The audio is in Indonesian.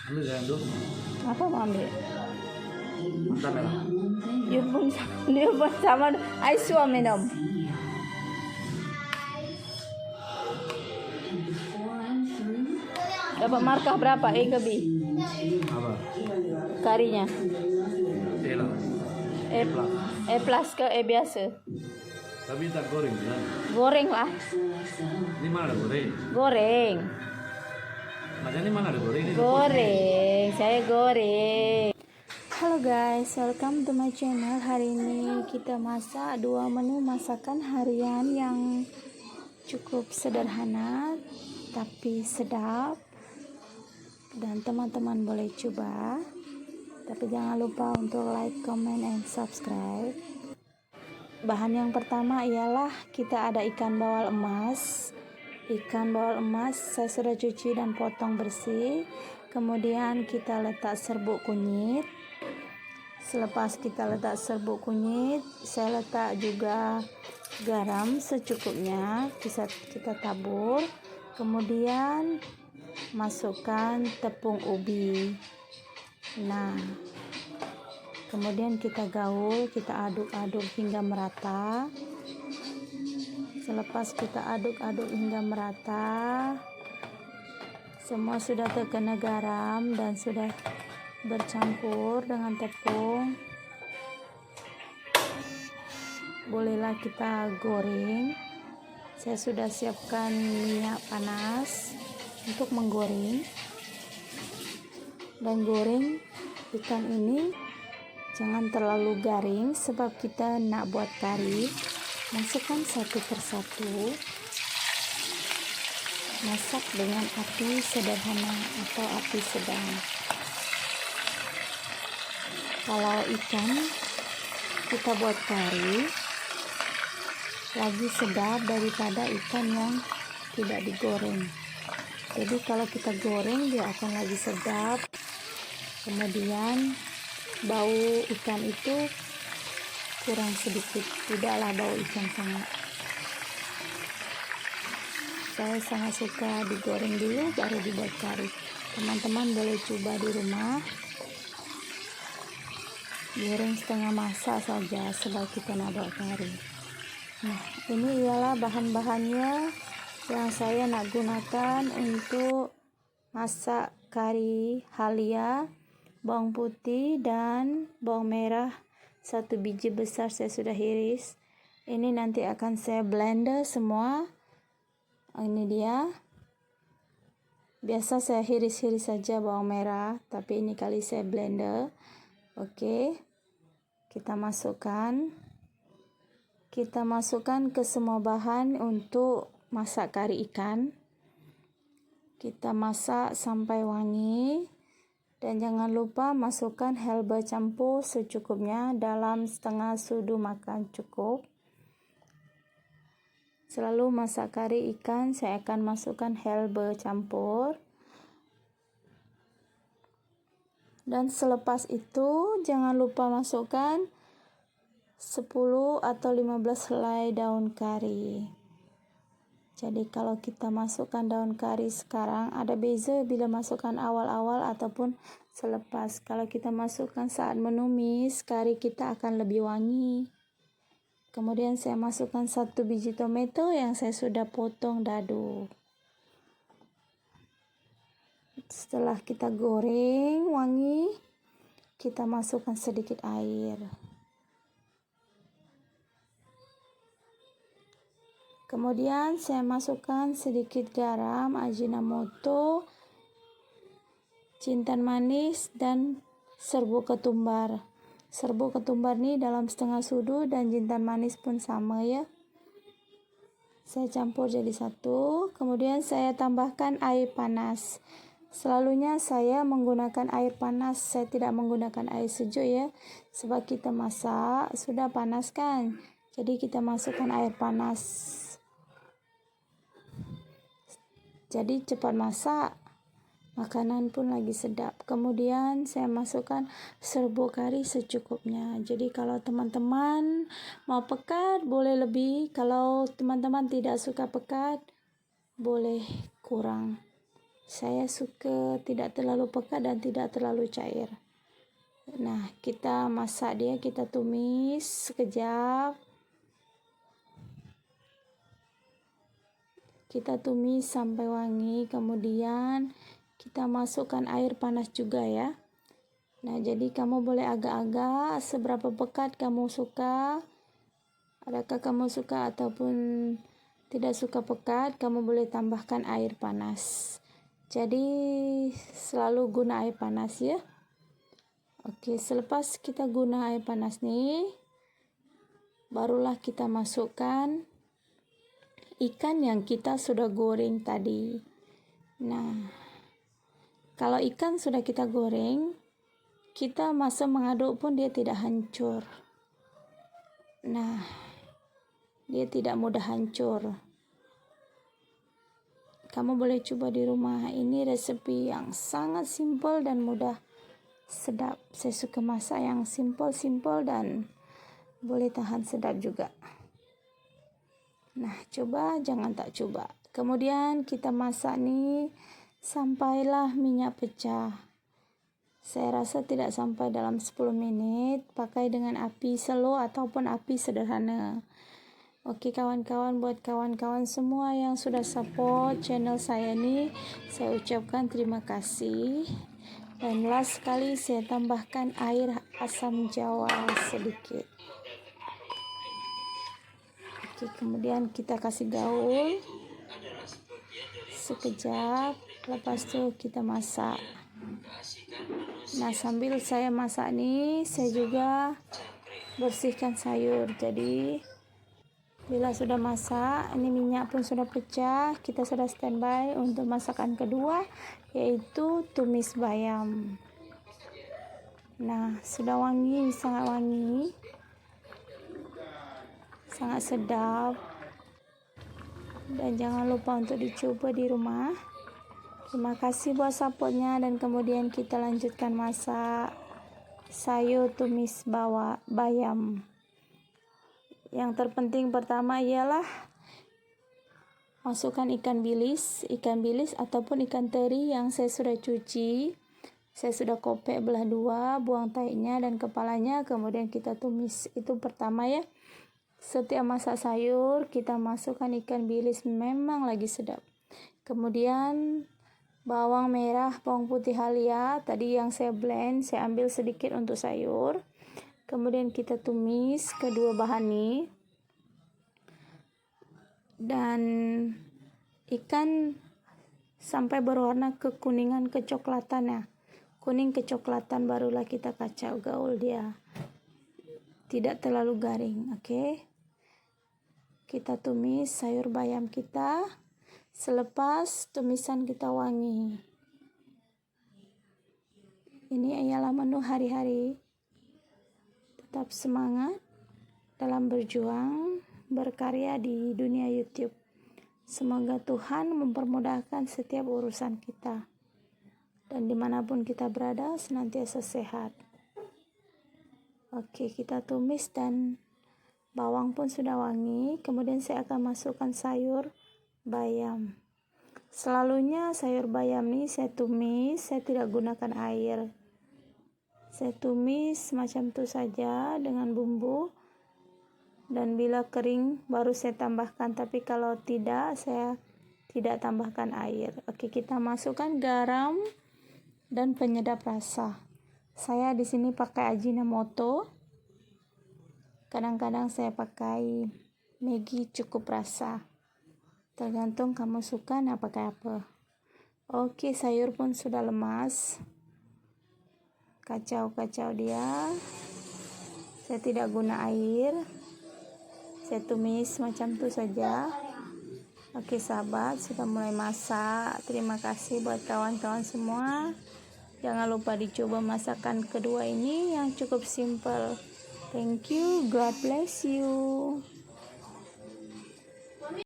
Ambil jangan dulu. Apa mau ambil? Mantap ya. Dia pun sama. Aisyah minum. Dapat markah berapa? A ke B? Apa? Karinya. Enak. E plus ke E biasa? Tapi tak goreng kan? Goreng lah. Ini mana ada goreng? Goreng. Macam ini mana ada goreng? Ini Goreng. Saya goreng. Halo guys, welcome to my channel. Hari ini kita masak 2 menu masakan harian yang cukup sederhana tapi sedap. Dan teman-teman boleh coba. Tapi jangan lupa untuk like, comment, and subscribe. Bahan yang pertama ialah kita ada ikan bawal emas. Ikan bawal emas saya sudah cuci dan potong bersih. Kemudian kita letak serbuk kunyit. Selepas kita letak serbuk kunyit, saya letak juga garam secukupnya. Kita tabur. Kemudian masukkan tepung ubi. Nah, kemudian kita gaul, kita aduk-aduk hingga merata. Selepas kita aduk-aduk hingga merata, semua sudah terkena garam dan sudah bercampur dengan tepung. Bolehlah kita goreng. Saya sudah siapkan minyak panas untuk menggoreng. Dan goreng ikan ini jangan terlalu garing sebab kita nak buat kari. Masukkan satu persatu. Masak dengan api sederhana atau api sedang. Kalau ikan kita buat kari lagi sedap daripada ikan yang tidak digoreng. Jadi kalau kita goreng dia akan lagi sedap. Kemudian bau ikan itu kurang sedikit, tidaklah bau ikan sangat. Saya sangat suka digoreng dulu baru dibuat kari. Teman-teman boleh coba di rumah. Goreng setengah masak saja sebab kita nak buat kari. Nah, ini ialah bahan-bahannya yang saya nak gunakan untuk masak kari halia. Bawang putih dan bawang merah 1 biji besar saya sudah iris. Ini nanti akan saya blender semua. Ini dia. Biasa saya iris-iris saja bawang merah, tapi ini kali saya blender. Oke. Kita masukkan ke semua bahan untuk masak kari ikan. Kita masak sampai wangi. Dan jangan lupa masukkan herba campur secukupnya dalam setengah sudu makan cukup. Selalu masak kari ikan saya akan masukkan herba campur. Dan selepas itu jangan lupa masukkan 10 atau 15 helai daun kari. Jadi kalau kita masukkan daun kari sekarang ada beza bila masukkan awal-awal ataupun selepas. Kalau kita masukkan saat menumis, kari kita akan lebih wangi. Kemudian saya masukkan 1 biji tomato yang saya sudah potong dadu. Setelah kita goreng wangi, kita masukkan sedikit air. Kemudian saya masukkan sedikit garam, ajinomoto, jintan manis, dan serbuk ketumbar. Serbuk ketumbar ini dalam setengah sudu dan jintan manis pun sama ya. Saya campur jadi satu. Kemudian saya tambahkan air panas. Selalunya saya menggunakan air panas. Saya tidak menggunakan air sejuk ya. Sebab kita masak sudah panas kan. Jadi kita masukkan air panas. Jadi cepat masak. Makanan pun lagi sedap. Kemudian saya masukkan serbuk kari secukupnya. Jadi kalau teman-teman mau pekat boleh lebih. Kalau teman-teman tidak suka pekat boleh kurang. Saya suka tidak terlalu pekat dan tidak terlalu cair. Nah, kita masak dia, kita tumis sekejap. Kita tumis sampai wangi, kemudian kita masukkan air panas juga ya. Nah, jadi kamu boleh agak-agak seberapa pekat kamu suka. Adakah kamu suka ataupun tidak suka pekat, kamu boleh tambahkan air panas. Jadi selalu guna air panas ya. Oke, selepas kita guna air panas nih, barulah kita masukkan ikan yang kita sudah goreng tadi. Nah, kalau ikan sudah kita goreng, kita masa mengaduk pun dia tidak hancur. Nah, dia tidak mudah hancur. Kamu boleh coba di rumah. Ini resepi yang sangat simpel dan mudah, sedap. Saya suka masak yang simpel dan boleh tahan sedap juga. Nah, coba jangan tak coba. Kemudian kita masak nih sampailah minyak pecah. Saya rasa tidak sampai dalam 10 menit. Pakai dengan api slow ataupun api sederhana. Oke kawan-kawan, buat kawan-kawan semua yang sudah support channel saya nih, saya ucapkan terima kasih. Dan last sekali saya tambahkan air asam jawa sedikit. Oke, kemudian kita kasih gaul sekejap, lepas itu kita masak. Nah, sambil saya masak nih, saya juga bersihkan sayur. Jadi bila sudah masak, ini minyak pun sudah pecah, kita sudah standby untuk masakan kedua, yaitu tumis bayam. Nah, sudah wangi, sangat wangi, sangat sedap. Dan jangan lupa untuk dicoba di rumah. Terima kasih buat supportnya, dan kemudian kita lanjutkan masak sayur tumis bayam. Yang terpenting pertama ialah masukkan ikan bilis ataupun ikan teri yang saya sudah cuci. Saya sudah kopek belah dua, buang taiknya dan kepalanya, kemudian kita tumis. Itu pertama ya. Setiap masak sayur kita masukkan ikan bilis, memang lagi sedap. Kemudian bawang merah, bawang putih halia tadi yang saya blend, saya ambil sedikit untuk sayur. Kemudian kita tumis kedua bahan ini. Dan ikan sampai berwarna kekuningan kecoklatan ya. Kuning kecoklatan barulah kita kacau gaul dia. Tidak terlalu garing, oke? Kita tumis sayur bayam kita. Selepas tumisan kita wangi. Ini ialah menu hari-hari. Tetap semangat dalam berjuang, berkarya di dunia YouTube. Semoga Tuhan mempermudahkan setiap urusan kita. Dan dimanapun kita berada, senantiasa sehat. Oke, kita tumis dan bawang pun sudah wangi. Kemudian saya akan masukkan sayur bayam. Selalunya sayur bayam ini saya tumis, saya tidak gunakan air. Saya tumis macam itu saja dengan bumbu, dan bila kering baru saya tambahkan, tapi kalau tidak saya tidak tambahkan air. Oke, kita masukkan garam dan penyedap rasa. Saya di sini pakai Ajinomoto. Kadang-kadang saya pakai Maggi cukup rasa. Tergantung kamu suka pakai apa. Oke, sayur pun sudah lemas. Kacau-kacau dia. Saya tidak guna air. Saya tumis macam itu saja. Oke sahabat, sudah mulai masak. Terima kasih buat kawan-kawan semua. Jangan lupa dicoba masakan kedua ini yang cukup simple. Thank you, God bless you.